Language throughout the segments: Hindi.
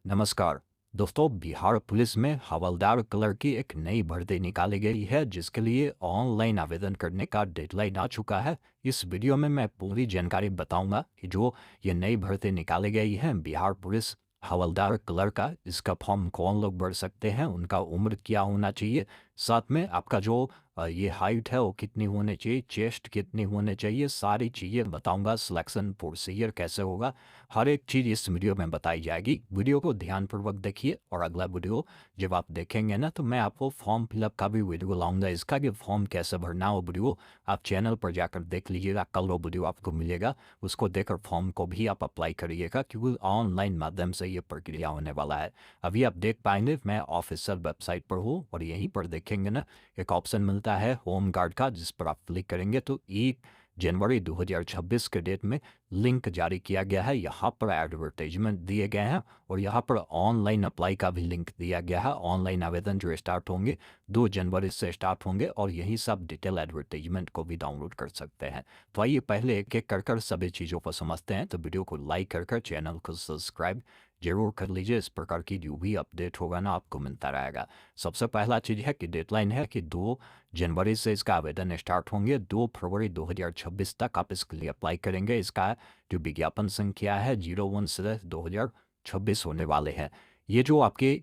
नमस्कार दोस्तों। बिहार पुलिस में हवलदार क्लर्क की एक नई भर्ती निकाली गई है, जिसके लिए ऑनलाइन आवेदन करने का डेडलाइन आ चुका है। इस वीडियो में मैं पूरी जानकारी बताऊंगा कि जो ये नई भर्ती निकाली गई है बिहार पुलिस हवलदार क्लर्क का, इसका फॉर्म कौन लोग भर सकते हैं, उनका उम्र क्या होना चाहिए, साथ में आपका जो ये हाइट है वो कितनी होनी चाहिए, चेस्ट कितनी होनी चाहिए, सारी चीज़ें बताऊंगा। सिलेक्शन प्रोसीजर कैसे होगा, हर एक चीज़ इस वीडियो में बताई जाएगी। वीडियो को ध्यानपूर्वक देखिए और अगला वीडियो जब आप देखेंगे ना तो मैं आपको फॉर्म फिलअप का भी वीडियो लाऊंगा। इसका कि फॉर्म कैसे भरना हो वीडियो आप चैनल पर जाकर देख लीजिएगा, कल वो वीडियो आपको मिलेगा। उसको देखकर फॉर्म को भी आप अप्लाई करिएगा, क्योंकि ऑनलाइन माध्यम से ये प्रक्रिया होने वाला है। अभी आप देख पाएंगे मैं ऑफिशियल वेबसाइट पर हूँ और यहीं पर देखेंगे ना एक ऑप्शन मिलता है होम गार्ड का, जिस पर आप क्लिक करेंगे तो 1 जनवरी 2026 के डेट में लिंक जारी किया गया है। यहाँ पर एडवर्टाइजमेंट दिए गए हैं और यहाँ पर ऑनलाइन अप्लाई का भी लिंक दिया गया है। ऑनलाइन आवेदन जो स्टार्ट होंगे 2 जनवरी से स्टार्ट होंगे और यही सब डिटेल एडवर्टाइजमेंट को भी डाउनलोड कर सकते हैं। तो आइए पहले एक एक कर सभी चीज़ों को समझते हैं। तो वीडियो को लाइक कर चैनल को सब्सक्राइब जरूर कर लीजिए। इस प्रकार की जो भी अपडेट होगा ना आपको मिलता रहेगा। सबसे पहला चीज़ है कि डेडलाइन है कि 2 जनवरी से इसका आवेदन स्टार्ट होंगे। 2 फरवरी 2026 तक आप इसके लिए अप्लाई करेंगे। इसका जो विज्ञापन संख्या है 01/2026 होने वाले हैं। ये जो आपके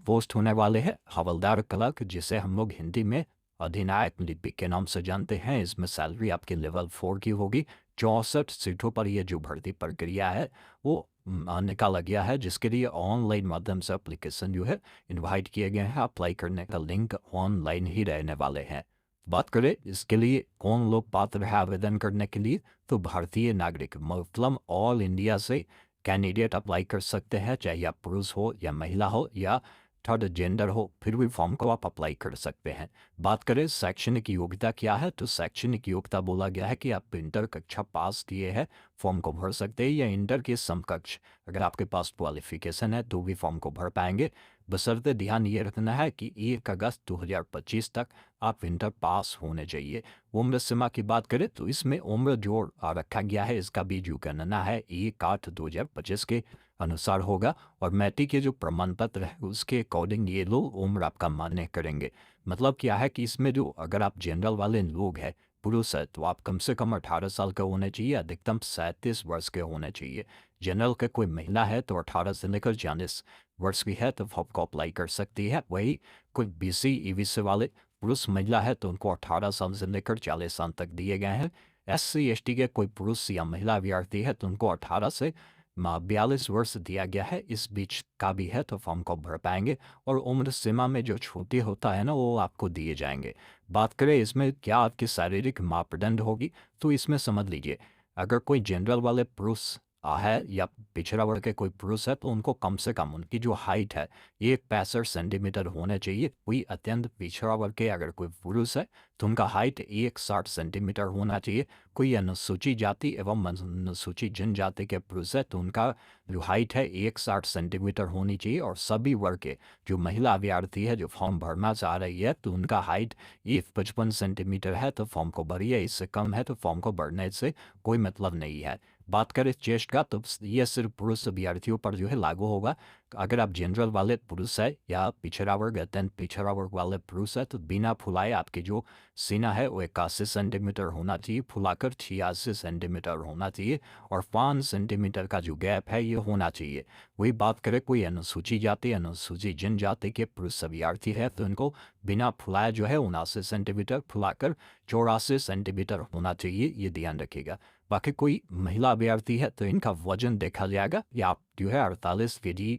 पोस्ट होने वाले हैं हवलदार क्लर्क, जिसे हम लोग हिंदी में अधिनायक लिपिक के नाम से जानते हैं, इसमें सैलरी आपके लेवल 4 की होगी। 64 सीटों पर ये जो भर्ती प्रक्रिया है वो निकाला गया है, जिसके लिए ऑनलाइन माध्यम से एप्लीकेशन जो है इनवाइट किए गए हैं। अप्लाई करने का लिंक ऑनलाइन ही रहने वाले हैं। बात करें इसके लिए कौन लोग पात्र है आवेदन करने के लिए, तो भारतीय नागरिक मतलब ऑल इंडिया से कैंडिडेट अप्लाई कर सकते हैं, चाहे आप पुरुष हो या महिला हो या थर्ड जेंडर हो, फिर भी फॉर्म को आप अप्लाई कर सकते हैं। बात करें शैक्षणिक योग्यता क्या है, तो शैक्षणिक योग्यता बोला गया है कि आप इंटर कक्षा पास किए हैं फॉर्म को भर सकते हैं, या इंटर के समकक्ष अगर आपके पास क्वालिफिकेशन है तो भी फॉर्म को भर पाएंगे। बशर्ते ध्यान ये रखना है कि 1 अगस्त 2025 तक आप इंटर पास होने चाहिए। उम्र सीमा की बात करें तो इसमें उम्र जो रखा गया है इसका भी जो गणना है 1/8/2025 के अनुसार होगा और मैट्रिक के जो प्रमाण पत्र है उसके अकॉर्डिंग ये लोग उम्र आपका मान्य करेंगे। मतलब क्या है कि इसमें जो अगर आप जनरल वाले लोग हैं पुरुष है तो आप कम से कम 18 साल का होने चाहिए, अधिकतम 37 वर्ष के होने चाहिए। जनरल का कोई महिला है तो 18 से लेकर 40 वर्ष की है तो फॉर्म को अप्लाई कर सकती है। वही कोई BC EBC वाले पुरुष महिला है तो उनको 18 साल से लेकर 40 साल तक दिए गए हैं। SC ST के कोई पुरुष या महिला अभ्यर्थी है तो उनको 18 से 42 वर्ष दिया गया है, इस बीच का भी है तो फॉर्म को भर पाएंगे और उम्र सीमा में जो छूटे होता है ना वो आपको दिए जाएंगे। बात करें इसमें क्या आपकी शारीरिक मापदंड होगी, तो इसमें समझ लीजिए अगर कोई जनरल वाले पुरुष है या पिछड़ा वर्ग के कोई पुरुष है तो उनको कम से कम उनकी जो हाइट है 1 65 सेंटीमीटर होना चाहिए। कोई अत्यंत पिछड़ा वर्ग के अगर कोई पुरुष है तो उनका हाइट 1 60 सेंटीमीटर होना चाहिए। कोई अनुसूचित जाति एवं अनुसूचित जनजाति के पुरुष है तो उनका जो हाइट है 1 60 सेंटीमीटर होनी चाहिए। और सभी वर्ग के जो महिला अभ्यर्थी है जो फॉर्म भरना चाह रही है तो उनका हाइट 1 55 सेंटीमीटर है तो फॉर्म को भरिए, इससे कम है तो फॉर्म को भरने से कोई मतलब नहीं है। बात करें चेस्ट का तो ये सिर्फ पुरुष अभ्यर्थियों पर जो है लागू होगा। अगर आप जनरल वाले पुरुष है या पिछड़ा वर्ग अत्यंत पिछड़ा वर्ग वाले पुरुष है तो बिना फुलाए आपकी जो सीना है वो 81 सेंटीमीटर होना चाहिए, फुलाकर 86 सेंटीमीटर होना चाहिए और 5 सेंटीमीटर का जो गैप है ये होना चाहिए। वही बात करें कोई अनुसूचित जाति अनुसूचित जनजाति के पुरुष अभ्यर्थी है तो इनको बिना फुलाए जो है 79 सेंटीमीटर, फुलाकर 84 सेंटीमीटर होना चाहिए, ये ध्यान रखिएगा। बाकी कोई महिला अभ्यर्थी है तो इनका वजन देखा जाएगा या आप जो है 48 kg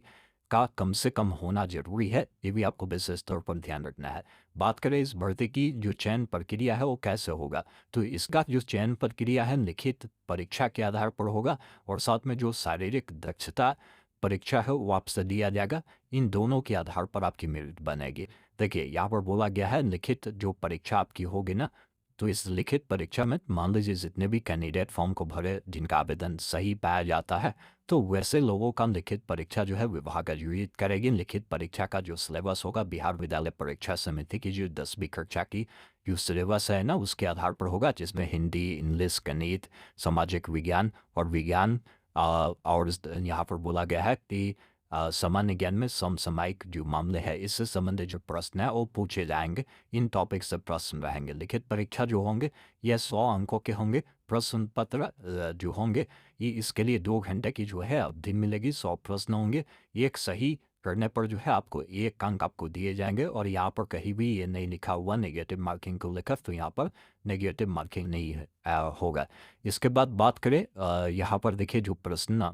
का कम से कम होना जरूरी है, ये भी आपको विशेष तौर पर ध्यान रखना है। बात करें इस भर्ती की जो चयन प्रक्रिया है वो कैसे होगा, तो इसका जो चयन प्रक्रिया है लिखित परीक्षा के आधार पर होगा और साथ में जो शारीरिक दक्षता परीक्षा है वो आपसे दिया जाएगा। इन दोनों के आधार पर आपकी मेरिट बनेगी। देखिए यहाँ पर बोला गया है लिखित जो परीक्षा आपकी होगी ना, तो इस लिखित परीक्षा में मान लीजिए जितने भी कैंडिडेट फॉर्म को भरे जिनका आवेदन सही पाया जाता है तो वैसे लोगों का लिखित परीक्षा जो है विभाग आयोजित करेगी। लिखित परीक्षा का जो सिलेबस होगा बिहार विद्यालय परीक्षा समिति की जो 10वीं कक्षा की जो सिलेबस है ना उसके आधार पर होगा, जिसमें हिंदी, इंग्लिश, गणित, सामाजिक विज्ञान और विज्ञान और यहाँ पर बोला गया है कि सामान्य ज्ञान में समसामयिक जो मामले हैं इससे संबंधित जो प्रश्न है वो पूछे जाएंगे। इन टॉपिक से प्रश्न रहेंगे। लिखित परीक्षा जो होंगे ये 100 अंकों के होंगे। प्रश्न पत्र जो होंगे ये इसके लिए 2 घंटे की जो है अवधि मिलेगी। 100 प्रश्न होंगे। एक सही करने पर जो है आपको 1 अंक आपको दिए जाएंगे। और यहाँ पर कहीं भी ये नहीं लिखा हुआ नेगेटिव मार्किंग को लेकर, तो यहाँ पर नेगेटिव मार्किंग नहीं है, होगा। इसके बाद बात करें यहाँ पर देखिए जो प्रश्न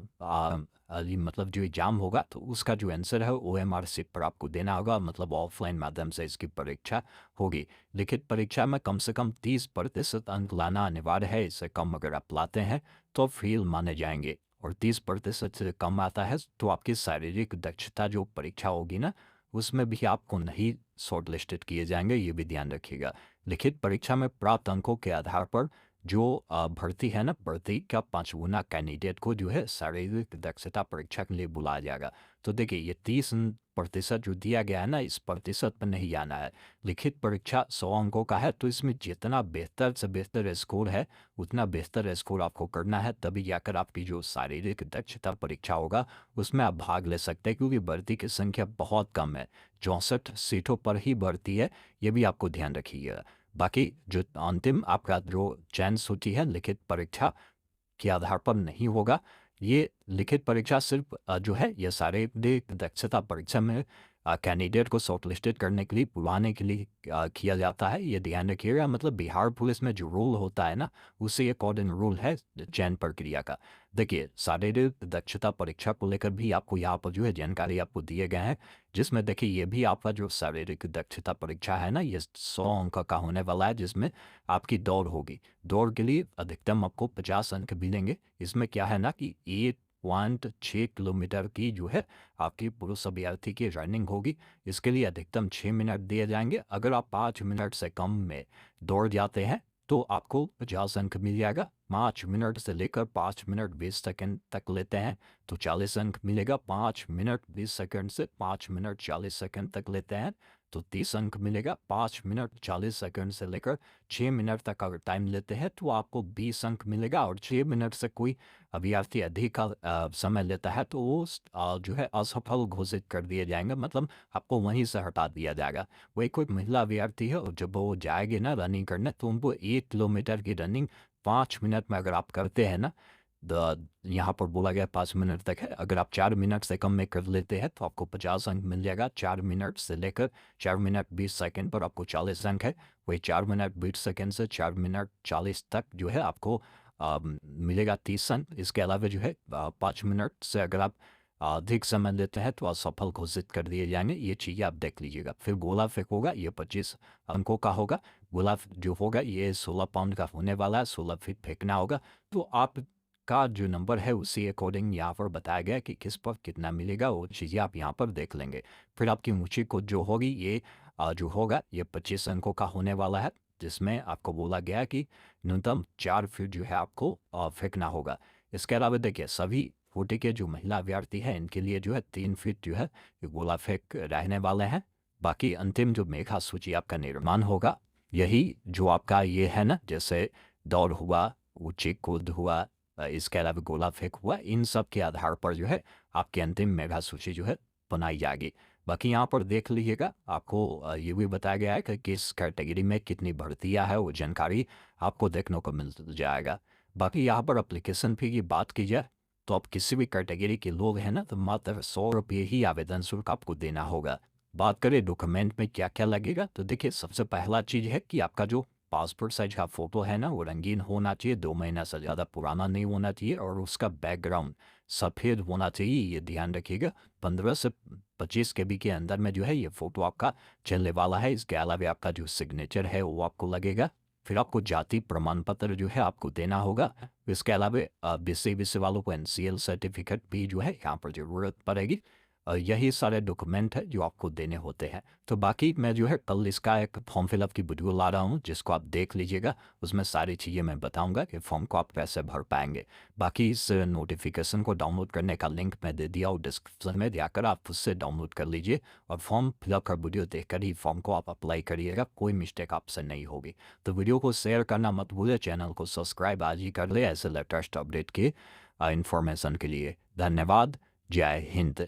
ये मतलब जो एग्जाम होगा तो उसका जो आंसर है OMR शीट पर आपको देना होगा। मतलब ऑफलाइन माध्यम से इसकी परीक्षा होगी। लिखित परीक्षा में कम से कम 30% अंक लाना अनिवार्य है। इससे कम अगर आप लाते हैं तो फेल माने जाएंगे। और 30% से कम आता है तो आपकी शारीरिक दक्षता जो परीक्षा होगी ना उसमें भी आपको नहीं शॉर्ट लिस्टेड किए जाएंगे, ये भी ध्यान रखिएगा। लिखित परीक्षा में प्राप्त अंकों के आधार पर जो भर्ती है ना, भर्ती का 5 गुना कैंडिडेट को जो है शारीरिक दक्षता परीक्षा के लिए बुलाया जाएगा। तो देखिए ये 30% जो दिया गया है ना, इस प्रतिशत पर नहीं आना है। लिखित परीक्षा 100 अंकों का है तो इसमें जितना बेहतर से बेहतर स्कोर है उतना बेहतर स्कोर आपको करना है, तभी जाकर आपकी जो शारीरिक दक्षता परीक्षा होगा उसमें आप भाग ले सकते हैं। क्योंकि भर्ती की संख्या बहुत कम है, 64 सीटों पर ही भर्ती है, ये भी आपको ध्यान रखिएगा। बाकी जो अंतिम आपका जो चयन सूची है लिखित परीक्षा के आधार पर नहीं होगा। ये लिखित परीक्षा सिर्फ जो है ये शारीरिक दक्षता परीक्षा में कैंडिडेट को शॉर्ट लिस्टेड करने के लिए, बुलाने के लिए किया जाता है। ये ध्यान रखिएगा। मतलब बिहार पुलिस में जो रूल होता है ना उसे अकॉर्डिंग रूल है चयन प्रक्रिया का। देखिए शारीरिक दक्षता परीक्षा को लेकर भी आपको यहाँ पर जो है जानकारी आपको दिए गए हैं, जिसमें देखिए ये भी आपका जो शारीरिक दक्षता परीक्षा है ना ये 100 अंक का होने वाला है, जिसमें आपकी दौड़ होगी। दौड़ के लिए अधिकतम आपको 50 अंक मिलेंगे। इसमें क्या है ना कि 1.6 किलोमीटर की जो है आपकी पुरुष अभ्यर्थी की रनिंग होगी। इसके लिए अधिकतम 6 मिनट दिए जाएंगे। अगर आप 5 मिनट से कम में दौड़ जाते हैं तो आपको 50 अंक मिल जाएगा। 5 मिनट से लेकर 5 मिनट 20 सेकंड तक लेते हैं तो 40 अंक मिलेगा। 5 मिनट 20 सेकंड से 5 मिनट 40 सेकंड तक लेते हैं तो 30 अंक मिलेगा। 5 मिनट 40 सेकंड से लेकर 6 मिनट तक अगर टाइम लेते हैं तो आपको 20 अंक मिलेगा। और 6 मिनट से कोई अभ्यर्थी अधिक समय लेता है तो वो जो है असफल घोषित कर दिए जाएंगे। मतलब आपको वहीं से हटा दिया जाएगा। वही कोई महिला अभ्यर्थी है और जब वो जाएगी ना रनिंग करने तो उनको 1 किलोमीटर की रनिंग 5 मिनट में अगर आप करते हैं ना, यहाँ पर बोला गया 5 मिनट तक है, अगर आप 4 मिनट से कम में कर लेते हैं तो आपको 50 अंक मिल जाएगा। 4 मिनट से लेकर 4 मिनट 20 सेकंड पर आपको 40 अंक है। वही 4 मिनट 20 सेकंड से 4 मिनट 40 तक जो है आपको मिलेगा 30 अंक। इसके अलावा जो है 5 मिनट से अगर आप अधिक समय लेते हैं तो असफल घोषित कर दिए जाएंगे। ये चीज़ें आप देख लीजिएगा। फिर गोला फेंक होगा, ये 25 अंकों का होगा। गोला जो होगा ये 16 पाउंड का होने वाला है। 16 फीट फेंकना होगा। तो आप का जो नंबर है उसी अकॉर्डिंग यहाँ पर बताया गया कि किस पर कितना मिलेगा, वो चीज़ें आप यहाँ पर देख लेंगे। फिर आपकी ऊंची कूद जो होगी ये जो होगा ये 25 अंकों का होने वाला है, जिसमें आपको बोला गया कि न्यूनतम 4 फीट जो है आपको फेंकना होगा। इसके अलावा देखिए सभी फुटी के जो महिला अभ्यर्थी हैं इनके लिए जो है 3 फीट जो है ये गोला फेंक रहने वाले हैं। बाकी अंतिम जो मेघा सूची आपका निर्माण होगा यही जो आपका ये है ना, जैसे दौड़ हुआ, ऊंची कूद हुआ, इसके अलावा गोला फेंक हुआ, इन सब के आधार पर जो है आपकी अंतिम मेघा सूची जो है बनाई जाएगी। बाकी यहाँ पर देख लीजिएगा आपको ये भी बताया गया है कि किस कैटेगरी में कितनी भर्तियाँ है, वो जानकारी आपको देखने को मिल जाएगा। बाकी यहाँ पर एप्लीकेशन फी की बात की जाए तो आप किसी भी कैटेगरी के लोग हैं ना तो मात्र 100 रुपये ही आवेदन शुल्क आपको देना होगा। बात करें डॉक्यूमेंट में क्या क्या लगेगा तो देखिए सबसे पहला चीज़ है कि आपका जो पासपोर्ट साइज का फोटो है ना वो रंगीन होना चाहिए, 2 महीना से ज़्यादा पुराना नहीं होना चाहिए और उसका बैकग्राउंड सफ़ेद होना चाहिए, ये ध्यान रखिएगा। 15 से 25 KB के अंदर में जो है ये फ़ोटो आपका चलने वाला है। इसके अलावा आपका जो सिग्नेचर है वो आपको लगेगा। फिर आपको जाति प्रमाण पत्र जो है आपको देना होगा। इसके अलावा BC वालों को NCL सर्टिफिकेट भी जो है यहाँ पर ज़रूरत पड़ेगी। यही सारे डॉक्यूमेंट है जो आपको देने होते हैं। तो बाकी मैं जो है कल इसका एक फॉर्म फिलअप की वीडियो ला रहा हूँ जिसको आप देख लीजिएगा। उसमें सारी चीज़ें मैं बताऊंगा कि फॉर्म को आप कैसे भर पाएंगे। बाकी इस नोटिफिकेशन को डाउनलोड करने का लिंक मैं दे दिया हूँ डिस्क्रिप्शन में, जाकर आप उससे डाउनलोड कर लीजिए और फॉर्म फिलअप का वीडियो देखकर ही फॉर्म को आप अप्लाई करिएगा, कोई मिस्टेक आपसे नहीं होगी। तो वीडियो को शेयर करना मत भूलिए, चैनल को सब्सक्राइब आज ही कर ले ऐसे लेटेस्ट अपडेट के इंफॉर्मेशन के लिए। धन्यवाद। जय हिंद।